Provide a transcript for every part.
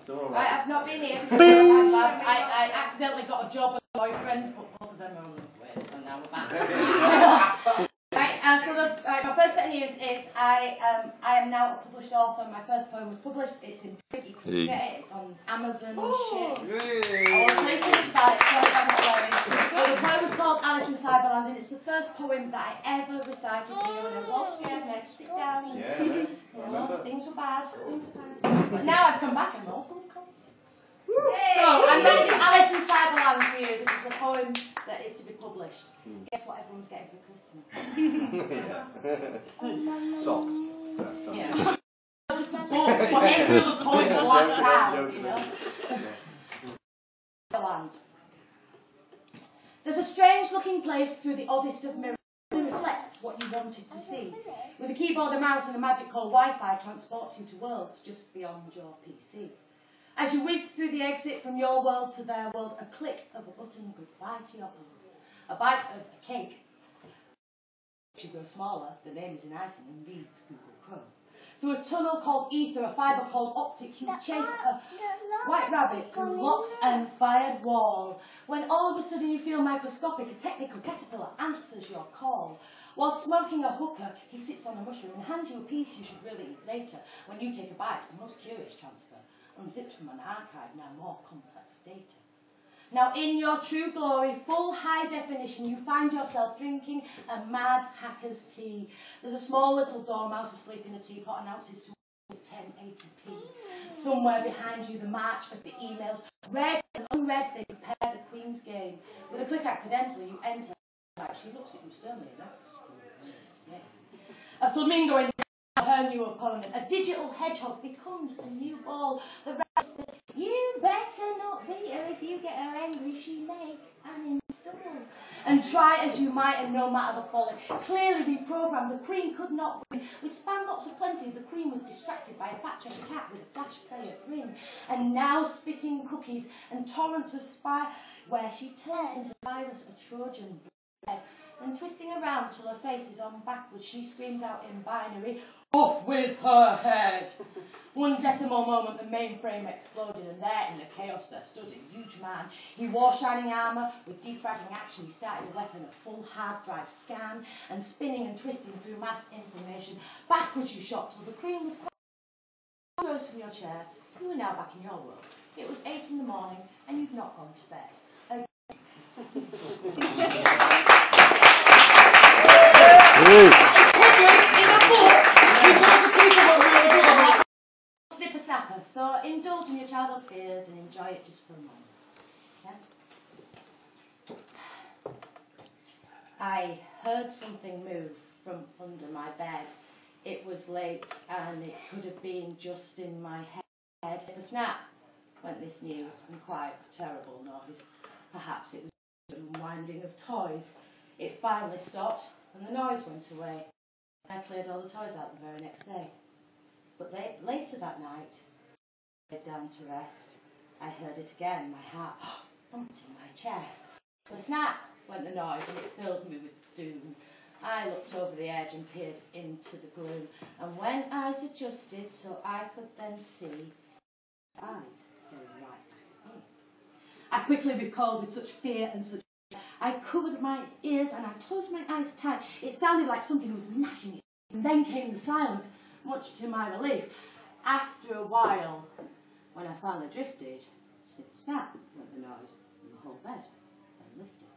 I have not been here. I accidentally got a job with a boyfriend, but both of them are on the way, so now we're back. Right, so my first bit of news is I am now a published author. My first poem was published. It's in print. You can get it. It's on Amazon and shit. I won't tell you too much about it. But the poem was called Alice in Cyberland, and it's the first poem that I ever recited to you, and I was all scared and I had to sit down and things were bad. But now I've come back and all full of confidence. So I'm reading Alice in Cyberland for you. This is the poem that is to be published. Guess what everyone's getting for Christmas? Socks. Yeah. Just a book for every other poem blacked out, you know. Cyberland. There's a strange-looking place through the oddest of mirrors that reflects what you wanted to see. With a keyboard, a mouse, and a magic called Wi-Fi transports you to worlds just beyond your PC. As you whiz through the exit from your world to their world, a click of a button goodbye to your home. A bite of a cake. As you grow smaller, the name is in icing and reads Google Chrome. Through a tunnel called ether, a fibre called optic, you chase a white rabbit through locked and fired wall. When all of a sudden you feel microscopic, a technical caterpillar answers your call. While smoking a hooker, he sits on a mushroom and hands you a piece you should really eat later. When you take a bite, a most curious transfer, unzipped from an archive, now more complex data. Now in your true glory, full high definition, you find yourself drinking a mad hacker's tea. There's a small little dormouse asleep in a teapot, announces to 1080p. Somewhere behind you, the march of the emails, read and unread, they prepare the Queen's game. With a click accidentally, you enter. She looks at you sternly enough. A flamingo in her new opponent. A digital hedgehog becomes a new ball. The rat says, you better not beat her. If you get her angry, she may uninstall. And try as you might, and no matter the folly, clearly reprogrammed, the Queen could not win. With span lots of plenty, the Queen was distracted by a fat Cheshire cat with a flash player grin. And now spitting cookies and torrents of spy, where she turns into virus, a Trojan bread. And twisting around till her face is on backwards, she screams out in binary, off with her head! One decimal moment, the mainframe exploded, and there in the chaos there stood a huge man. He wore shining armour with defragging action. He started a weapon, a full hard drive scan, and spinning and twisting through mass information. Backwards you shot till the Queen was quite. You rose from your chair. You were now back in your world. It was 8 in the morning, and you'd not gone to bed. Snipper Snapper, so indulge in your childhood fears and enjoy it just for a moment. Yeah? I heard something move from under my bed. It was late and it could have been just in my head. Snipper snap went this new and quite terrible noise. Perhaps it was the unwinding of toys. It finally stopped and the noise went away. I cleared all the toys out the very next day. But later that night, I lay down to rest. I heard it again, my heart thumped in my chest. The snap went the noise and it filled me with doom. I looked over the edge and peered into the gloom. And when eyes adjusted so I could then see, eyes staring right at me. I quickly recalled with such fear and such. I covered my ears and I closed my eyes tight. It sounded like something was gnashing it. And then came the silence, much to my relief. After a while, when I finally drifted, snip snap went the noise and the whole bed then lifted.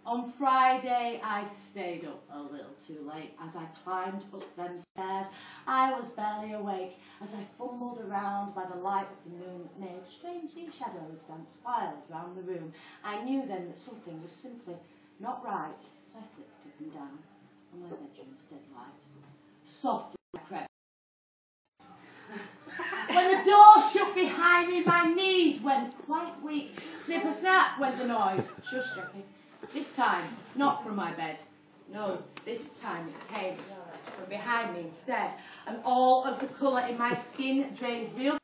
On Friday, I stayed up a little too late. As I climbed up them stairs, I was barely awake. As I fumbled around by the light of the moon that made strange new shadows dance wild round the room, I knew then that something was simply not right. As I flicked up and down on my bedroom's dead light, softly I crept. When the door shut behind me, my knees went quite weak. Snipper snap went the noise. Shush, Jackie. This time, not from my bed. No, this time it came from behind me instead. And all of the colour in my skin drained real.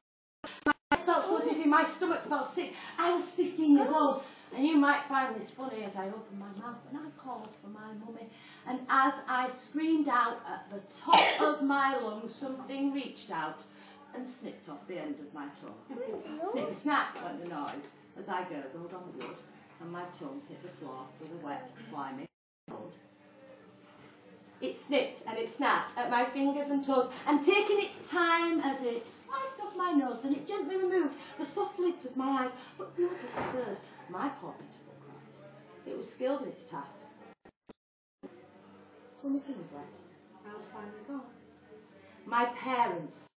My head felt so dizzy, my stomach felt sick. I was 15 years old. And you might find this funny as I opened my mouth and I called for my mummy. And as I screamed out at the top of my lungs, something reached out, and snipped off the end of my tongue. Snipper snap went the noise as I gurgled on wood and my tongue hit the floor with a wet, slimy cold. It snipped and it snapped at my fingers and toes, and taking its time as it sliced off my nose, then it gently removed the soft lids of my eyes, but not as I heard my poor pitiful cries. It was skilled in its task. Only fingers left. I was finally gone. My parents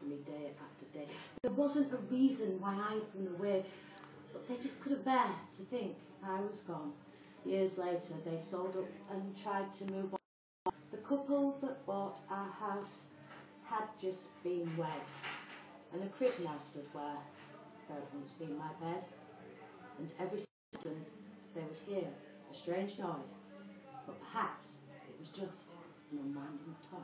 for me day after day. There wasn't a reason why I'd run away, but they just couldn't bear to think I was gone. Years later, they sold up and tried to move on. The couple that bought our house had just been wed, and a crib now stood where had once been my bed, and every so often they would hear a strange noise, but perhaps it was just an unwinding toy.